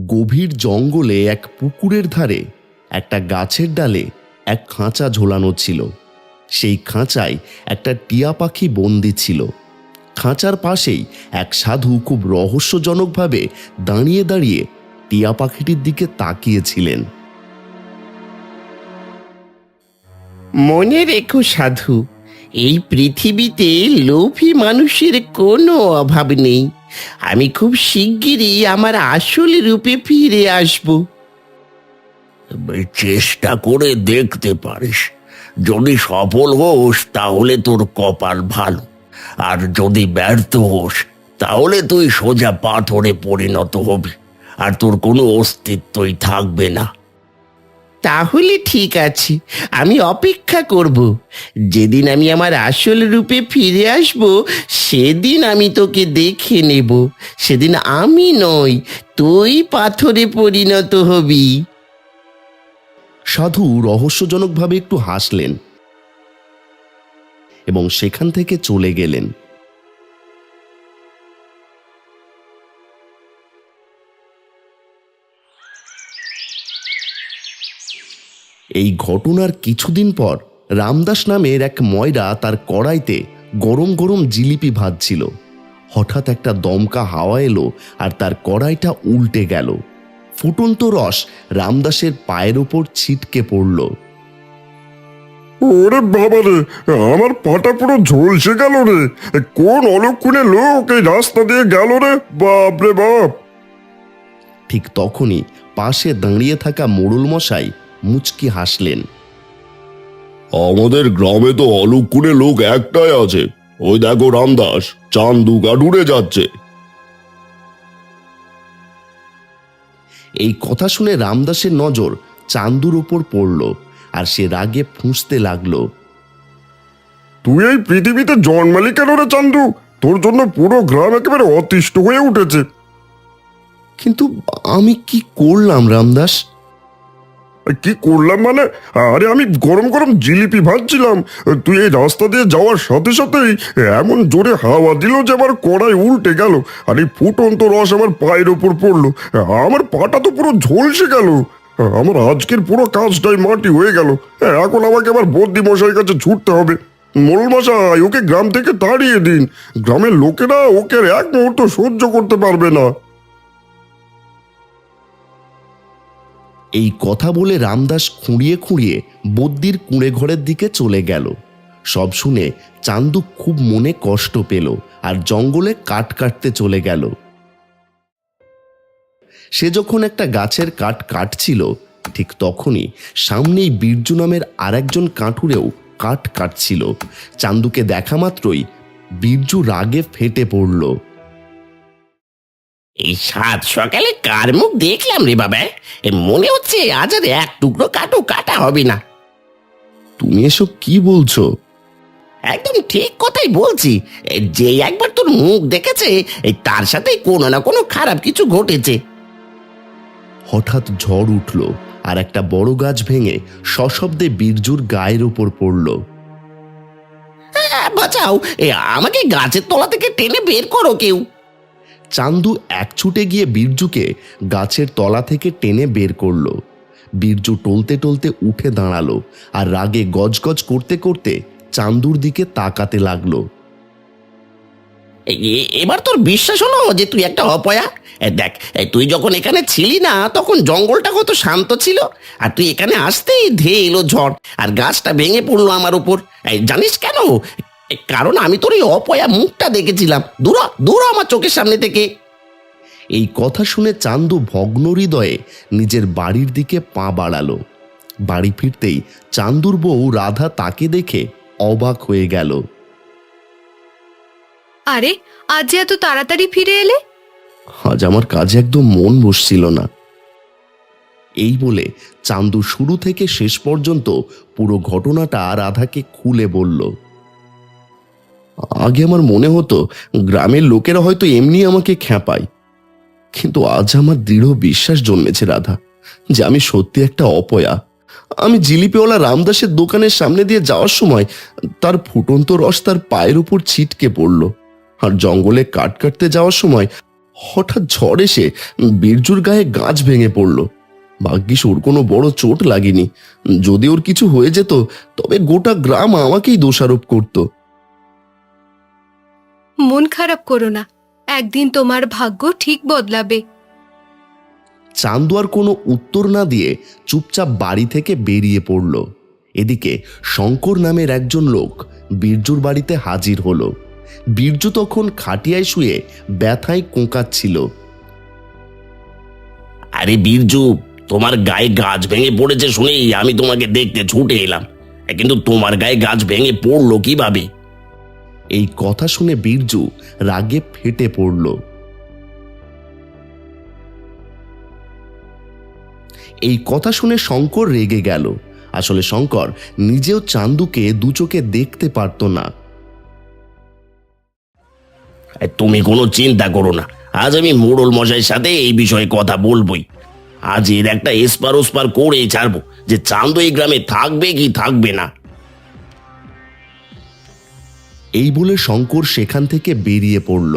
গভীর জঙ্গলে এক পুকুরের ধারে একটা গাছের ডালে এক খাঁচা ঝোলানো ছিল। সেই খাঁচায় একটা টিয়া পাখি বন্দি ছিল। খাঁচার পাশেই এক সাধু খুব রহস্যজনকভাবে দাঁড়িয়ে দাঁড়িয়ে টিয়া পাখিটির দিকে তাকিয়েছিলেন। মনে রেখো সাধু, এই পৃথিবীতে লোভী মানুষের কোনো অভাব নেই। আমি খুব শিগগিরই আমার আসল রূপে ফিরে আসব। চেষ্টা করে দেখতে পারিস, যদি সফল হোস তাহলে তোর কপাল ভালো, আর যদি ব্যর্থ হোস তাহলে তুই সোজা পাথরে পরিণত হবি, আর তোর কোনো অস্তিত্বই থাকবে না। তাহলে ঠিক আছে, আমি অপেক্ষা করব। যেদিন আমি আমার আসল রূপে ফিরে আসব সেদিন আমি তোকে দেখে নেব। সেদিন আমি নই, তুই পাথরে পরিণত হবি। সাধু রহস্যজনকভাবে একটু হাসলেন এবং সেখান থেকে চলে গেলেন। এই ঘটনার কিছুদিন পর রামদাস নামের এক ময়রা তার কড়াইতে গরম গরম জিলিপি ভাজছিল। হঠাৎ একটা দমকা হাওয়া এলো আর তার কড়াইটা উল্টে গেল। ফুটন্ত রস রামদাসের পায়ের ওপর ছিটকে পড়ল। ওরে বাবা রে, আমার পাটা পুরো ঝলসে গেল রে। কোন অলক্ষণে লোক এই রাস্তা দিয়ে গেল রে, বাপ রে বাপ। ঠিক তখনই পাশে দাঁড়িয়ে থাকা মোড়ল মশাই মুচকি হাসলেন। আমাদের গ্রামে তো অলক্ষণে লোক একটাই আছে, ওই দেখো রামদাস, চান্দু গাডুরে যাচ্ছে। এই কথা শুনে রামদাসের নজর চান্দুর ওপর পড়ল আর সে রাগে ফুঁসতে লাগলো। তুই এই পৃথিবীতে জন্মালি কেন রে চান্দু? তোর জন্য পুরো গ্রাম একেবারে অতিষ্ঠ হয়ে উঠেছে। কিন্তু আমি কি করলাম রামদাস? কি করলাম মানে? আরে আমি গরম গরম জিলিপি ভাজছিলাম, তুই এই রাস্তা দিয়ে যাওয়ার সাথে সাথেই এমন জোরে হাওয়া দিল যে আমার কড়াই উল্টে গেল, আর এই ফুটন্ত রস আমার পায়ের ওপর পড়লো। আমার পাটা তো পুরো ঝলসে গেল। আমার আজকের পুরো কাজটাই মাটি হয়ে গেল। এখন আমাকে আবার বদ্যি মশাইয়ের কাছে ছুটতে হবে। মোড়ল মশাই, ওকে গ্রাম থেকে তাড়িয়ে দিন। গ্রামের লোকেরা ওকে আর এক মুহূর্ত সহ্য করতে পারবে না। এই কথা বলে রামদাস খুঁড়িয়ে খুঁড়িয়ে বদ্যির কুঁড়ে ঘরের দিকে চলে গেল। সব শুনে চান্দু খুব মনে কষ্ট পেল আর জঙ্গলে কাঠ কাটতে চলে গেল। সে যখন একটা গাছের কাঠ কাটছিল, ঠিক তখনই সামনেই বীরজু নামের আরেকজন কাঠুরেও কাঠ কাটছিল। চান্দুকে দেখা মাত্রই বীরজু রাগে ফেটে পড়ল। এই সাত সকালে কার মুখ দেখলাম রে বাবা? মনে হচ্ছে আজ আর এক টুকরো কাঠও কাটা হবে না। তুমি এসব কি বলছো? একদম ঠিক কথাই বলছি। যে একবার তোর মুখ দেখেছে তার সাথে কোনো না কোনো খারাপ কিছু ঘটেছে। হঠাৎ ঝড় উঠল আর একটা বড় গাছ ভেঙে সশব্দে বীরজুর গায়ের ওপর পড়ল। বাঁচাও, আমাকে গাছের তলা থেকে টেনে বের করো কেউ। চান্দু এক ছুটে গিয়ে বীরজুকে গাছের তলা থেকে টেনে বের করল। বীরজু টলতে টলতে উঠে দাঁড়ালো আর রাগে গজগজ করতে করতে চান্দুর দিকে তাকাতে লাগলো। এবার তোর বিশ্বাস হলো যে তুই একটা অপয়া? দেখ, তুই যখন এখানে ছিলি না তখন জঙ্গলটা কত শান্ত ছিল, আর তুই এখানে আসতেই ধেয়ে এলো ঝড় আর গাছটা ভেঙে পড়লো আমার উপর। জানিস কেন? কারণ আমি তোর এই অপয়া মুখটা দেখেছিলাম। দূর দূর আমার চোখের সামনে থেকে। এই কথা শুনে চান্দু ভগ্ন হৃদয়ে নিজের বাড়ির দিকে পা বাড়ালো। বাড়ি ফিরতেই চান্দুর বউ রাধা তাকে দেখে অবাক হয়ে গেল। আরে, আজ যে এত তাড়াতাড়ি ফিরে এলে? আজ আমার কাজে একদম মন বসছিল না। এই বলে চান্দু শুরু থেকে শেষ পর্যন্ত পুরো ঘটনাটা রাধাকে খুলে বলল। আগে আমার মনে হতো গ্রামের লোকেরা হয়তো এমনি আমাকে খ্যাপায়, কিন্তু আজ আমার দৃঢ় বিশ্বাস জন্মেছে রাধা যে আমি সত্যি একটা অপয়া। আমি জিলিপিওয়ালা রামদাসের দোকানের সামনে দিয়ে যাওয়ার সময় তার ফুটন্ত রস তার পায়ের উপর ছিটকে পড়ল, আর জঙ্গলে কাঠ কাটতে যাওয়ার সময় হঠাৎ ঝড় এসে বীরজুর গায়ে গাছ ভেঙে পড়ল। ভাগ্যিস ওর কোনো বড় চোট লাগেনি। যদি ওর কিছু হয়ে যেত তবে গোটা গ্রাম আমাকেই দোষারোপ করত। মন খারাপ করো না, একদিন তোমার ভাগ্য ঠিক বদলাবে। চান্দু আর কোনো উত্তর না দিয়ে চুপচাপ বাড়ি থেকে বেরিয়ে পড়ল। এদিকে শঙ্কর নামের একজন লোক বীরজুর বাড়িতে হাজির হলো। বীরজু তখন খাটিয়ায় শুয়ে ব্যথায় কোঁকাচ্ছিল। আরে বীরজু, তোমার গায়ে গাছ ভেঙে পড়েছে শুনেই আমি তোমাকে দেখতে ছুটে এলাম। কিন্তু তোমার গায়ে গাছ ভেঙে পড়লো কিভাবে? এই কথা শুনে বীরজু রাগে ফেটে পড়ল। এই কথা শুনে শঙ্কর রেগে গেল। আসলে শঙ্কর নিজেও চান্দুকে দু চোখে দেখতে পারত না। তুমি কোনো চিন্তা করো না, আজ আমি মোড়ল মশাইয়ের সাথে এই বিষয়ে কথা বলবোই। আজ এর একটা এসপার ওসপার করেই ছাড়বো যে চান্দু এই গ্রামে থাকবে কি থাকবে না। এই বলে শঙ্কর সেখান থেকে বেরিয়ে পড়ল।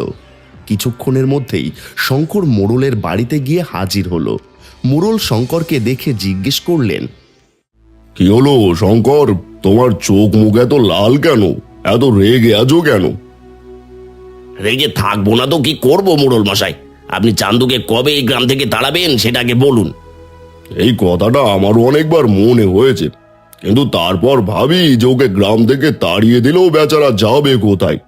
কিছুক্ষণের মধ্যেই শঙ্কর মোড়লের বাড়িতে গিয়ে হাজির হলো। মোড়ল শঙ্করকে দেখে জিজ্ঞেস করলেন, কি হলো শঙ্কর, তোমার চোখ মুখ এত লাল কেন? এত রেগে আছো কেন? রেগে থাকবো না তো কি করবো মোড়ল মশাই? আপনি চান্দুকে কবে এই গ্রাম থেকে তাড়াবেন সেটাকে বলুন। এই কথাটা আমারও অনেকবার মনে হয়েছে, কিন্তু তারপর ভাবি যে ওকে গ্রাম থেকে তাড়িয়ে দিলেও বেচারা যাবে কোথায়?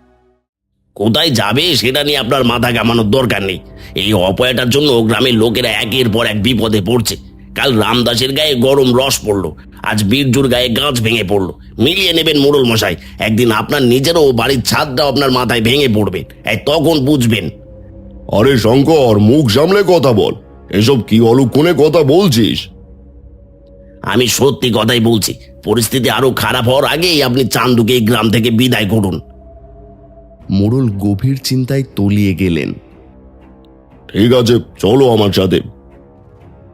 কোথায় যাবে সেটা নিয়ে আপনার মাথা ঘামানোর দরকার নেই। এই অপয়াটার জন্য গ্রামের লোকেরা একের পর এক বিপদে পড়ছে। কাল রামদাসের গায়ে গরম রস পড়লো, আজ বীরজুর গায়ে গাছ ভেঙে পড়লো। মিলিয়ে নেবেন মোড়ল মশাই, একদিন আপনার নিজেরও বাড়ির ছাদটাও আপনার মাথায় ভেঙে পড়বে, তখন বুঝবেন। আরে শঙ্কর, মুখ সামলে কথা বল। এসব কি অলক্ষণে কথা বলছিস? আমি সত্যি কথাই বলছি, পরিস্থিতি আরো খারাপ হওয়ার আগেই আপনি চান্দুকে এই গ্রাম থেকে বিদায় করুন। মোড়ল গভীর চিন্তায় তলিয়ে গেলেন। ঠিক আছে, চলো আমার সাথে।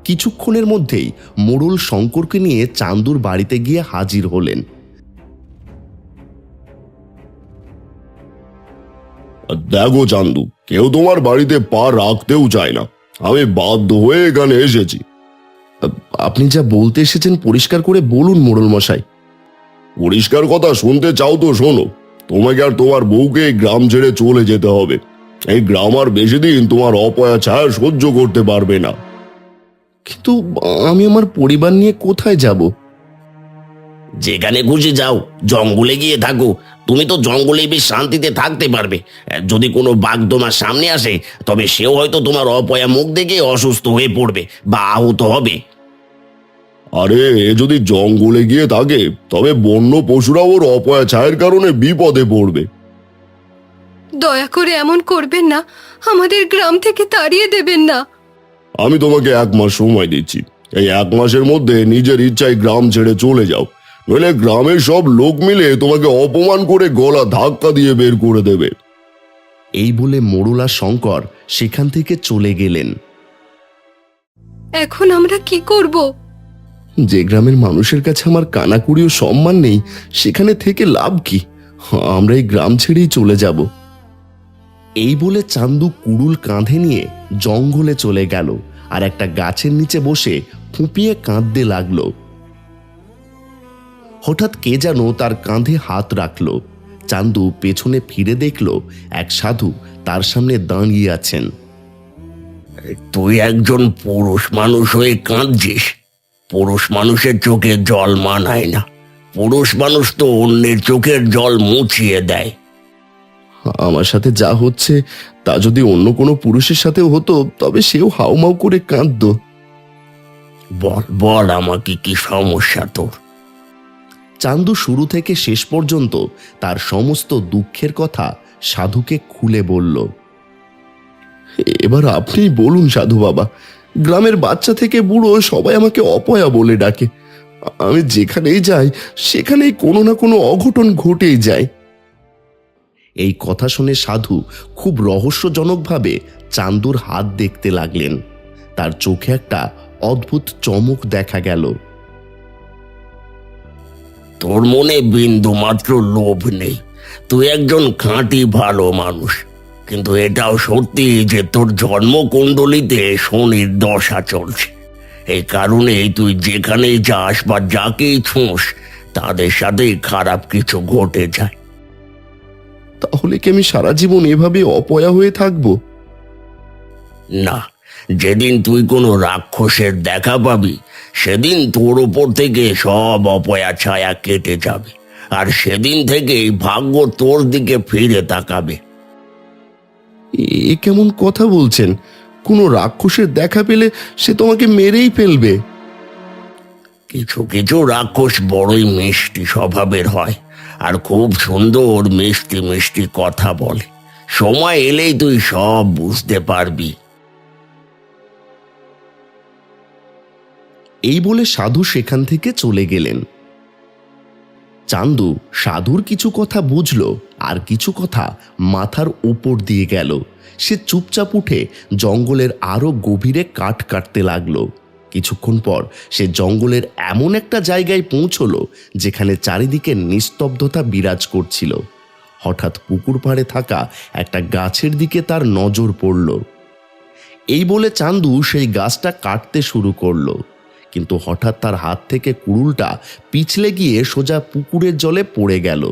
কিছুক্ষণের মধ্যেই মোড়ল শঙ্করকে নিয়ে চান্দুর বাড়িতে গিয়ে হাজির হলেন। দেখো চান্দু, কেউ তোমার বাড়িতে পা রাখতেও চায় না। আমি বাধ্য হয়ে এখানে এসেছি। আপনি যা বলতে এসেছেন পরিষ্কার করে বলুন মোড়ল মশাই। পরিষ্কার কথা শুনতে চাও তো শোনো। তোমাকে আর তোমার বউকে এই গ্রাম ছেড়ে চলে যেতে হবে। এই গ্রাম আর বেশি দিন তোমার অপয়া ছায়া সহ্য করতে পারবে না। কিন্তু আমি আমার পরিবার নিয়ে কোথায় যাব? যেখানে খুশি যাও, জঙ্গলে গিয়ে থাকো। তুমি তো জঙ্গলেই বেশ শান্তিতে থাকতে পারবে। যদি কোনো বাঘ তোমার সামনে আসে তবে সেও হয়তো তোমার অপয়া মুখ দেখে অসুস্থ হয়ে পড়বে বা আহত হবে। আরে এ যদি জঙ্গলে গিয়ে থাকে তবে বন্য পশুরা ওর অপয়া ছায়ের কারণে বিপদে পড়বে। দয়া করে এমন করবেন না, আমাদের গ্রাম থেকে তাড়িয়ে দেবেন না। আমি তোমাকে 1 মাস সময় দিচ্ছি। এই 1 মাসের মধ্যে নিজের ইচ্ছায় গ্রাম ছেড়ে চলে যাও, নইলে গ্রামের সব লোক মিলে তোমাকে অপমান করে গলা ধাক্কা দিয়ে বের করে দেবে। এই বলে মোড়ল আর শঙ্কর সেখান থেকে চলে গেলেন। এখন আমরা কি করব? যে গ্রামের মানুষের কাছে আমার কানাকুড়ি ও সম্মান নেই, সেখানে থেকে লাভ কি? আমরা এই গ্রাম ছেড়েই চলে যাব। এই বলে চান্দু কুড়ুল কাঁধে নিয়ে জঙ্গলে চলে গেল আর একটা গাছের নিচে বসে ফুঁপিয়ে কাঁদতে লাগলো। হঠাৎ কে যেন তার কাঁধে হাত রাখলো। চান্দু পেছনে ফিরে দেখল এক সাধু তার সামনে দাঁড়িয়ে আছেন। তুই একজন পুরুষ মানুষ হয়ে কাঁদছিস? পুরুষ মানুষের চোখে জল মানায় না। পুরুষ মানুষ তো অন্যের চোখের জল মুছিয়ে দেয়। আমার সাথে যা হচ্ছে তা যদি অন্য কোনো পুরুষের সাথেও হতো তবে সেও হাউমাউ করে কাঁদতো। বল বল আমাকে কি সমস্যা তোর? চান্দু শুরু থেকে শেষ পর্যন্ত তার সমস্ত দুঃখের কথা সাধুকে খুলে বলল। এবার আপনি বলুন সাধু বাবা, গ্রামের বাচ্চা থেকে বুড়ো সবাই আমাকে অপয়া বলে ডাকে। আমি যেখানেই যাই সেখানেই কোনো না কোনো অঘটন ঘটেই যায়। এই কথা শুনে সাধু খুব রহস্যজনকভাবে চান্দুর হাত দেখতে লাগলেন। তার চোখে একটা অদ্ভুত চমক দেখা গেল। তোর মনে বিন্দু মাত্র লোভ নেই। তুই একজন খাঁটি ভালো মানুষ, কিন্তু এটাও সত্যি যে তোর জন্মকুণ্ডলিতে শনির দশা চলছে। এই কারণেই তুই যেখানেই যাস বা যাকেই ছোঁস তাদের সাথে খারাপ কিছু ঘটে যায়। তাহলে কি আমি সারা জীবন এভাবে অপয়া হয়ে থাকবো? না, যেদিন তুই কোনো রাক্ষসের দেখা পাবি সেদিন তোর উপর থেকে সব অপয়া ছায়া কেটে যাবে, আর সেদিন থেকেই ভাগ্য তোর দিকে ফিরে তাকাবে। এ কেমন কথা বলছেন? কোনো রাক্ষসের দেখা পেলে সে তোমাকে মেরেই ফেলবে। কিছু কিছু রাক্ষস বড়ই মিষ্টি স্বভাবের হয় আর খুব সুন্দর মিষ্টি মিষ্টি কথা বলে। সময় এলেই তুই সব বুঝতে পারবি। এই বলে সাধু সেখান থেকে চলে গেলেন। চান্দু সাধুর কিছু কথা বুঝলো আর কিছু কথা মাথার উপর দিয়ে গেল। সে চুপচাপ উঠে জঙ্গলের আরো গভীরে কাঠ কাটতে লাগলো। কিছুক্ষণ পর সে জঙ্গলের এমন একটা জায়গায় পৌঁছলো যেখানে চারিদিকে নিস্তব্ধতা বিরাজ করছিল। হঠাৎ পুকুর পাড়ে থাকা একটা গাছের দিকে তার নজর পড়ল। এই বলে চান্দু সেই গাছটা কাটতে শুরু করলো, কিন্তু হঠাৎ তার হাত থেকে কুড়ুলটা পিছলে গিয়ে সোজা পুকুরের জলে পড়ে গেল।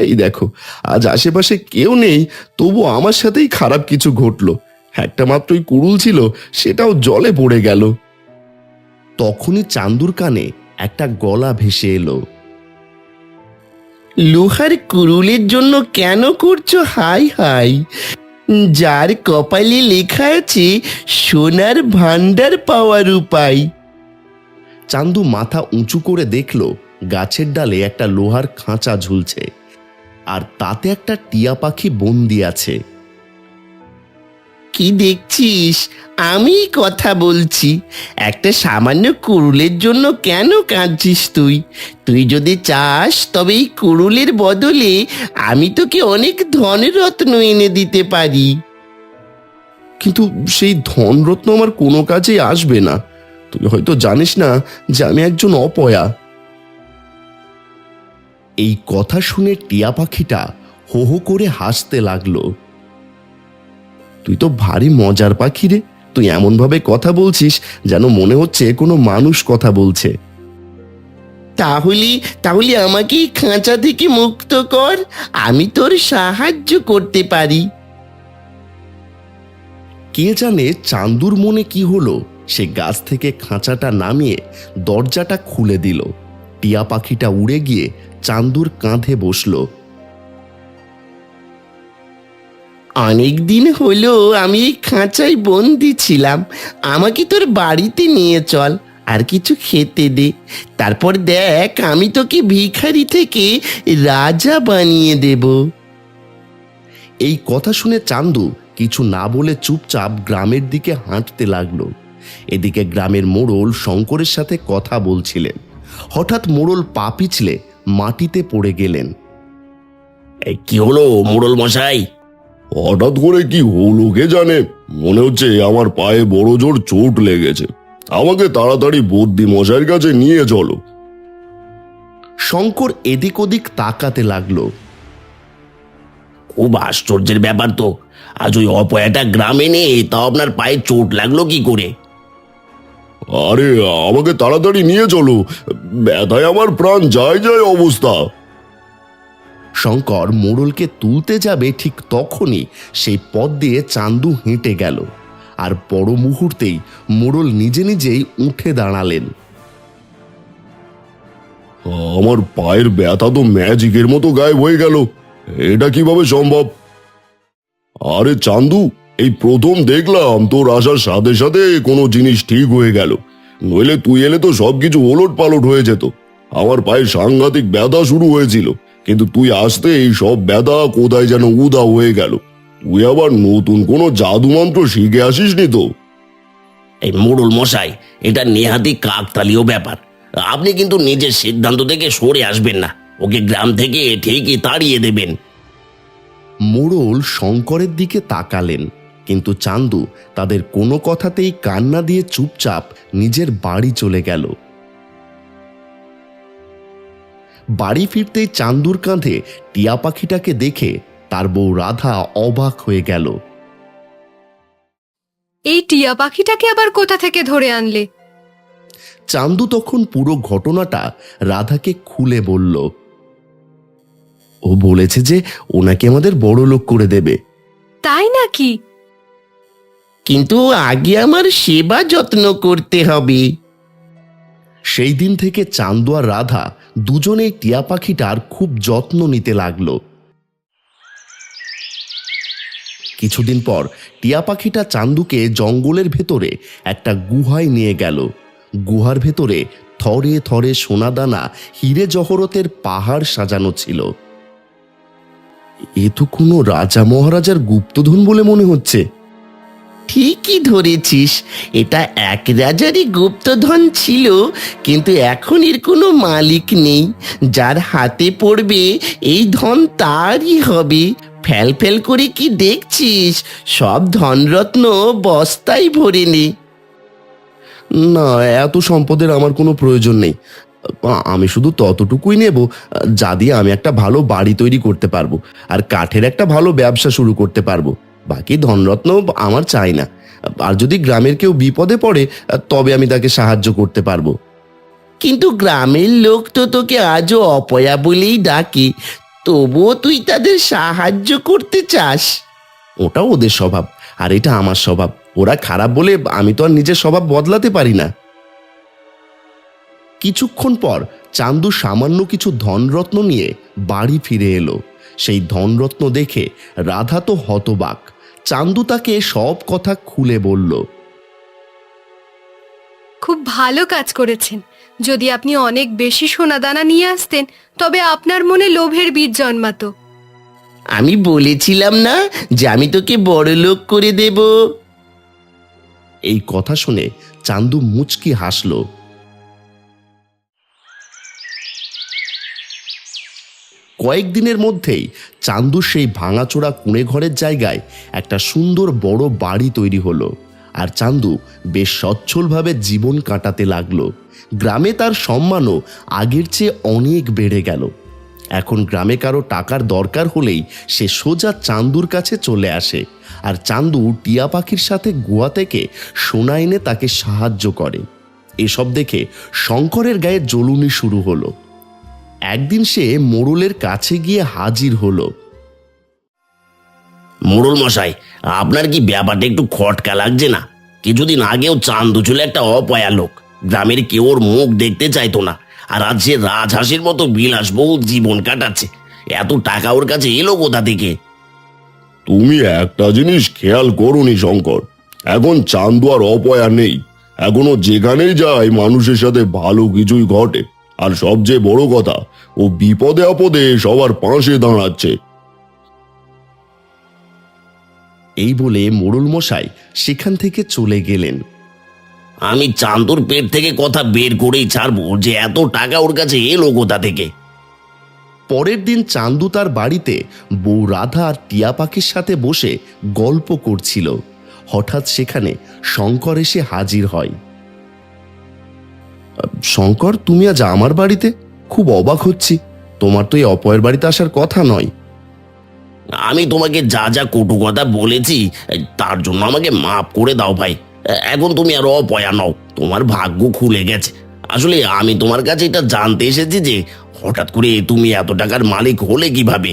এই দেখো, আজ আশেপাশে কেউ নেই, তবু আমার সাথেই খারাপ কিছু ঘটলো। একটা মাত্রই কুড়ুল ছিল, সেটাও জলে পড়ে গেল। তখনই চান্দুর কানে একটা গলা ভেসে এলো। লোহার কুড়ুলের জন্য কেন করছো হাই হাই? যার কপালে লেখা আছে সোনার ভান্ডার পাওয়ার উপায়। চান্দু মাথা উঁচু করে দেখল গাছের ডালে একটা লোহার খাঁচা ঝুলছে, আর তাতে একটা টিয়া পাখি বন্দি আছে। কি দেখছিস? আমি কথা বলছি। একটা সামান্য কুড়ুলের জন্য কেন কাঁদছিস তুই? তুই যদি চাস তবে এই কুড়ুলের বদলে আমি তোকে অনেক ধনরত্ন এনে দিতে পারি। কিন্তু সেই ধনরত্ন আমার কোনো কাজেই আসবে না। তুই হয়তো জানিস না যে আমি একজন অপয়া। এই কথা শুনে টিয়া পাখিটা হো হো করে হাসতে লাগলো। তুই তো ভারী মজার পাখি রে। তুই এমনভাবে কথা বলছিস যেন মনে হচ্ছে কোনো মানুষ কথা বলছে। তাহলে তাহলে আমাকে এই খাঁচা থেকে মুক্ত কর, আমি তোর সাহায্য করতে পারি। কে জানে চান্দুর মনে কি হলো, সে গাছ থেকে খাঁচাটা নামিয়ে দরজাটা খুলে দিল। টিয়া পাখিটা উড়ে গিয়ে চান্দুর কাঁধে বসলো। অনেক দিন হলো আমি এই খাঁচায় বন্দি ছিলাম। আমাকে তোর বাড়িতে নিয়ে চল, আর কিছু খেতে দে। তারপর দেখ আমি তোকে ভিখারি থেকে রাজা বানিয়ে দেব। এই কথা শুনে চান্দু কিছু না বলে চুপচাপ গ্রামের দিকে হাঁটতে লাগলো। এদিকে গ্রামের মোড়ল শঙ্করের সাথে কথা বলছিলেন। হঠাৎ মোড়ল পা পিছলে মাটিতে পড়ে গেলেন। এই কি হলো মোড়ল মশাই? হঠাৎ করে কি হলো কে জানে, মনে হচ্ছে আমার পায়ে বড় জোর চোট লেগেছে। আমাকে তাড়াতাড়ি বদ্যি মশাইয়ের কাছে নিয়ে চলো। শঙ্কর এদিক ওদিক তাকাতে লাগলো। খুব আশ্চর্যের ব্যাপার তো, আজ ওই অপয়াটা গ্রামে নেই, তা আপনার পায়ে চোট লাগলো কি করে? আরে আমাকে তাড়াতাড়ি নিয়ে চলো, ব্যথায় আমার প্রাণ যায় যায় অবস্থা। শঙ্কর মোড়লকে তুলতে যাবে, ঠিক তখনই সেই পথ দিয়ে চান্দু হেঁটে গেল। আর পর মুহূর্তেই মোড়ল নিজে নিজেই উঠে দাঁড়ালেন। আমার পায়ের ব্যথা তো ম্যাজিকের মতো গায়েব হয়ে গেল। এটা কিভাবে সম্ভব? আরে চান্দু, এই প্রথম দেখলাম তোর আসার সাথে সাথে কোনো জিনিস ঠিক হয়ে গেল। নইলে তুই এলে তো সবকিছু ওলট পালট হয়ে যেত। আমার পায়ে সাংঘাতিক ব্যথা শুরু হয়েছিল, কিন্তু তুই আসতে এই সব ব্যথা কোথায় যেন উধাও হয়ে গেল। তুই আবার নতুন কোনো জাদু মন্ত্র শিখে আসিসনি তো? এই মোড়ল মশাই, এটা নেহাতি কাকতালীয় ব্যাপার। আপনি কিন্তু নিজের সিদ্ধান্ত থেকে সরে আসবেন না, ওকে গ্রাম থেকে ঠিকই তাড়িয়ে দেবেন। মোড়ল শঙ্করের দিকে তাকালেন, কিন্তু চান্দু তাদের কোনো কথাতেই কান না দিয়ে চুপচাপ নিজের বাড়ি চলে গেল। বাড়ি ফিরতেই চান্দুর কাঁধে টিয়া পাখিটাকে দেখে তার বউ রাধা অবাক হয়ে গেল। এই টিয়া পাখিটাকে আবার কোথা থেকে ধরে আনলে? চান্দু তখন পুরো ঘটনাটা রাধাকে খুলে বলল। ও বলেছে যে ওনাকে আমাদের বড় লোক করে দেবে। তাই নাকি? কিন্তু আগে আমার সেবা যত্ন করতে হবে। সেই দিন থেকে চান্দু আর রাধা দুজনেই টিয়া পাখিটার খুব যত্ন নিতে লাগলো। কিছুদিন পর টিয়া পাখিটা চান্দুকে জঙ্গলের ভেতরে একটা গুহায় নিয়ে গেল। গুহার ভেতরে থরে থরে সোনাদানা হিরে জহরতের পাহাড় সাজানো ছিল। এ তো কোনো রাজা মহারাজার গুপ্তধন বলে মনে হচ্ছে। ঠিকই ধরেছিস, এটা এক রাজারই গুপ্তধন ছিল, কিন্তু এখন এর কোনো মালিক নেই। যার হাতে পড়বে এই ধন তারই হবে। ফেল ফেল করে কি দেখছিস? সব ধনরত্ন বস্তায় ভরে নে। না, এত সম্পদের আমার কোনো প্রয়োজন নেই। আমি শুধু ততটুকুই নেব যা দিয়ে আমি একটা ভালো বাড়ি তৈরি করতে পারবো আর কাঠের একটা ভালো ব্যবসা শুরু করতে পারবো। বাকি ধনরত্ন আমার চাই না। আর যদি গ্রামের কেউ বিপদে পড়ে তবে আমি তাকে সাহায্য করতে পারবো। কিন্তু গ্রামের লোক তো তোকে আজও অপয়া বলেই ডাকে, তবুও তুই তাদের সাহায্য করতে চাস। ওটা ওদের স্বভাব আর এটা আমার স্বভাব। ওরা খারাপ বলে আমি তো আর নিজের স্বভাব বদলাতে পারি না। কিছুক্ষণ পর চান্দু সামান্য কিছু ধনরত্ন নিয়ে বাড়ি ফিরে এলো। সেই ধনরত্ন দেখে রাধা তো হতবাক। চান্দু তাকে সব কথা খুলে বলল। খুব ভালো কাজ করেছেন। যদি আপনি অনেক বেশি সোনাদানা নিয়ে আসতেন তবে আপনার মনে লোভের বীজ জন্মাতো। আমি বলেছিলাম না যে আমি তোকে বড় লোক করে দেব। এই কথা শুনে চান্দু মুচকি হাসল। কয়েকদিনের মধ্যেই চান্দু সেই ভাঙাচোরা কুঁড়ে ঘরের জায়গায় একটা সুন্দর বড় বাড়ি তৈরি হলো। আর চান্দু বেশ সচ্ছলভাবে জীবন কাটাতে লাগলো। গ্রামে তার সম্মানও আগের চেয়ে অনেক বেড়ে গেল। এখন গ্রামে কারো টাকার দরকার হলেই সে সোজা চান্দুর কাছে চলে আসে। আর চান্দু টিয়া পাখির সাথে গুহা থেকে সোনা এনে তাকে সাহায্য করে। এসব দেখে শঙ্করের গায়ে জ্বলুনি শুরু হলো। একদিন সে মোড়লের কাছে গিয়ে হাজির হলো। মোড়ল মশাই, আপনার কি ব্যাপারটা একটু খটকা লাগছে না? কিছুদিন আগেও চান্দু ছিল একটা অপয়া লোক। গ্রামের কেউ ওর মুখ দেখতে চাইতো না, আর আজ সে রাজহাঁসের মতো বিলাসবহুল জীবন কাটাচ্ছে। এত টাকা ওর কাছে এলো কোথা থেকে? তুমি একটা জিনিস খেয়াল করোনি শঙ্কর, এখন চান্দু আর অপয়া নেই। এখনো যেখানেই যায় মানুষের সাথে ভালো কিছুই ঘটে। আর সবচেয়ে বড় কথা, ও বিপদে আপদে সবার পাশে দাঁড়াচ্ছে। এই বলে মোড়ল মশাই সেখান থেকে চলে গেলেন। আমি চান্দুর পেট থেকে কথা বের করেই ছাড়বো যে এত টাকা ওর কাছে এলো কোথা থেকে। পরের দিন চান্দু তার বাড়িতে বউ রাধা আর টিয়া পাখির সাথে বসে গল্প করছিল। হঠাৎ সেখানে শঙ্কর এসে হাজির হয়। শঙ্কর, তুমি আজ আমার বাড়িতে? খুব অবাক হচ্ছি। তোমার তো এই অপয়ের বাড়িতে আসার কথা নয়। আমি তোমাকে যা যা কটু কথা বলেছি তার জন্য আমাকে মাফ করে দাও ভাই। এখন তুমি আর অপয়া নও, তোমার ভাগ্য খুলে গেছে। আসলে আমি তোমার কাছে এটা জানতে এসেছি যে হঠাৎ করে তুমি এত টাকার মালিক হলে কিভাবে।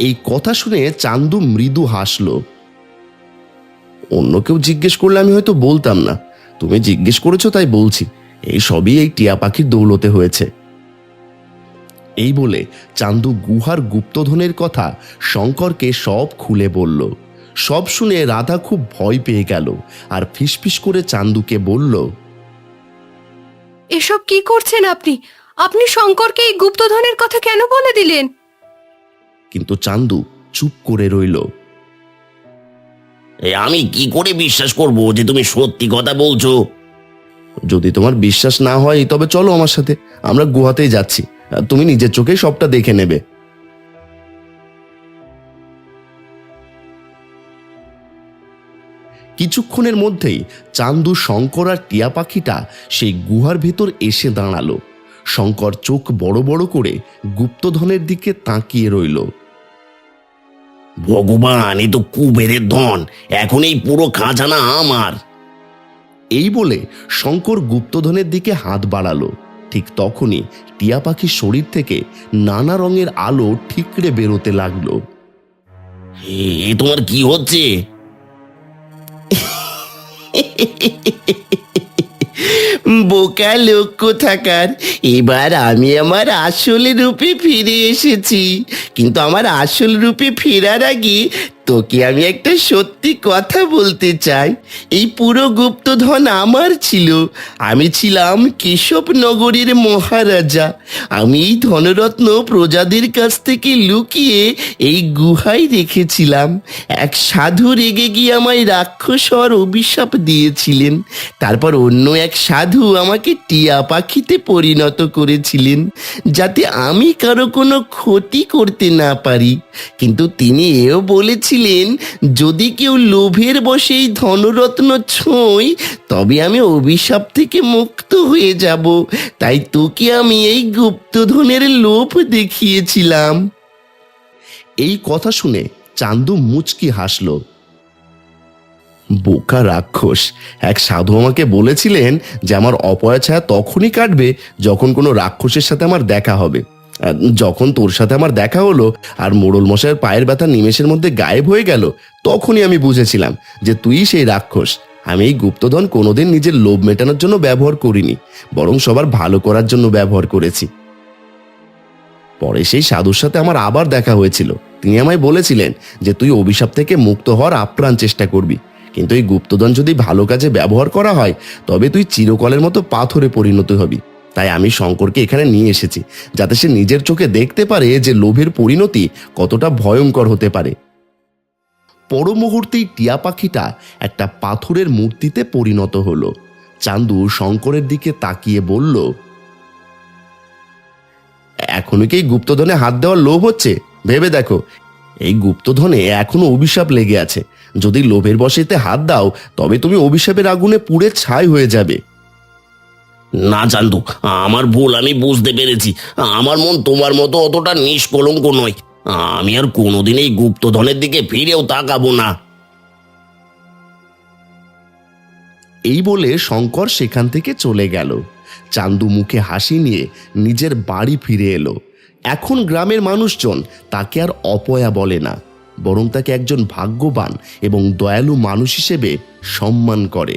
এই কথা শুনে চান্দু মৃদু হাসল। অন্য কেউ জিজ্ঞেস করলে আমি হয়তো বলতাম না। তুমি জিজ্ঞেস করেছো তাই বলছি। এই সবই এই টিয়া পাখির দৌলতে হয়েছে। এই বলে চান্দু গুহার গুপ্তধনের কথা শঙ্করকে সব খুলে বলল। সব শুনে রাধা খুব ভয় পেয়ে গেল আর ফিসফিস করে চান্দুকে বলল, এসব কি করছেন আপনি? আপনি শঙ্করকে এই গুপ্তধনের কথা কেন বলে দিলেন? কিন্তু চান্দু চুপ করে রইল। আমি কি করে বিশ্বাস করব যে তুমি সত্যি কথা বলছো? যদি তোমার বিশ্বাস না হয় তবে চলো আমার সাথে, আমরা গুহাতেই যাচ্ছি। তুমি নিজের চোখেই সবটা দেখে নেবে। কিছুক্ষণের মধ্যেই চান্দু, শঙ্কর আর টিয়া পাখিটা সেই গুহার ভেতর এসে দাঁড়ালো। শঙ্কর চোখ বড় বড় করে গুপ্তধনের দিকে তাকিয়ে রইল। ভগবান, এ তো কুবেরের ধন। এখন এই পুরো খাজানা আমার। এই বলে শঙ্কর গুপ্তধনের দিকে হাত বাড়ালো। ঠিক তখনই টিয়া পাখির শরীর থেকে নানা রঙের আলো ঠিকরে বেরোতে লাগলো। এ তোমার কি হচ্ছে? বোকা লোক কোথাকার, এবার আমি আমার আসল রূপে ফিরে এসেছি। কিন্তু আমার আসল রূপে ফেরার আগে তোকে আমি একটা সত্যি কথা বলতে চাই। এই পুরো গুপ্তধন আমার ছিল। আমি ছিলাম কেশবনগরের মহারাজা। আমি এই ধনরত্ন প্রজাদের কাছ থেকে লুকিয়ে এই গুহায় রেখেছিলাম। এক সাধু রেগে গিয়ে আমায় রাক্ষস হওয়ার অভিশাপ দিয়েছিলেন। তারপর অন্য এক সাধু আমাকে টিয়া পাখিতে পরিণত করেছিলেন, যাতে আমি কারো কোনো ক্ষতি করতে না পারি। কিন্তু তিনি এও বলেছিলেন, যদি কেউ লোভের বশে এই ধনরত্ন ছোঁয় তবে আমি অভিশাপ থেকে মুক্ত হয়ে যাব। তাই তোকে আমি এই গুপ্তধনের লোভ দেখিয়েছিলাম। এই কথা শুনে চান্দু মুচকি হাসল। বোকা রাক্ষস! এক সাধু আমাকে বলেছিলেন যে আমার অপয়া ছায়া তখনই কাটবে যখন কোনো রাক্ষসের সাথে আমার দেখা হবে। যখন তোর সাথে আমার দেখা হলো আর মোড়ল মশাইয়ের পায়ের ব্যথা নিমেষের মধ্যে গায়েব হয়ে গেল, তখনই আমি বুঝেছিলাম যে তুই সেই রাক্ষস। আমি এই গুপ্তধন কোনোদিন নিজের লোভ মেটানোর জন্য ব্যবহার করিনি, বরং সবার ভালো করার জন্য ব্যবহার করেছি। পরে সেই সাধুর সাথে আমার আবার দেখা হয়েছিল। তিনি আমায় বলেছিলেন যে তুই অভিশাপ থেকে মুক্ত হওয়ার আপ্রাণ চেষ্টা করবি, কিন্তু এই গুপ্তধন যদি ভালো কাজে ব্যবহার করা হয় তবে তুই চিরকালের মতো পাথরে পরিণত হবি। তাই আমি শঙ্করকে এখানে নিয়ে এসেছি, যাতে সে নিজের চোখে দেখতে পারে যে লোভের পরিণতি কতটা ভয়ঙ্কর হতে পারে। পর মুহূর্তেই টিয়া পাখিটা একটা পাথরের মূর্তিতে পরিণত হলো। চান্দু শঙ্করের দিকে তাকিয়ে বলল, এখনো কি এই গুপ্তধনে হাত দেওয়ার লোভ হচ্ছে? ভেবে দেখো, এই গুপ্তধনে এখনো অভিশাপ লেগে আছে। যদি লোভের বশেতে হাত দাও তবে তুমি অভিশাপের আগুনে পুড়ে ছাই হয়ে যাবে। না চান্দু, আমার ভুল, আমি বুঝতে পেরেছি। আমার মন তোমার মতো অতটা নিষ্কলঙ্ক নয়। আমি আর কোনোদিন এই গুপ্তধনের দিকে ফিরেও তাকাবো না। এই বলে শঙ্কর সেখান থেকে চলে গেল। চান্দু মুখে হাসি নিয়ে নিজের বাড়ি ফিরে এলো। এখন গ্রামের মানুষজন তাকে আর অপয়া বলে না, বরং তাকে একজন ভাগ্যবান এবং দয়ালু মানুষ হিসেবে সম্মান করে।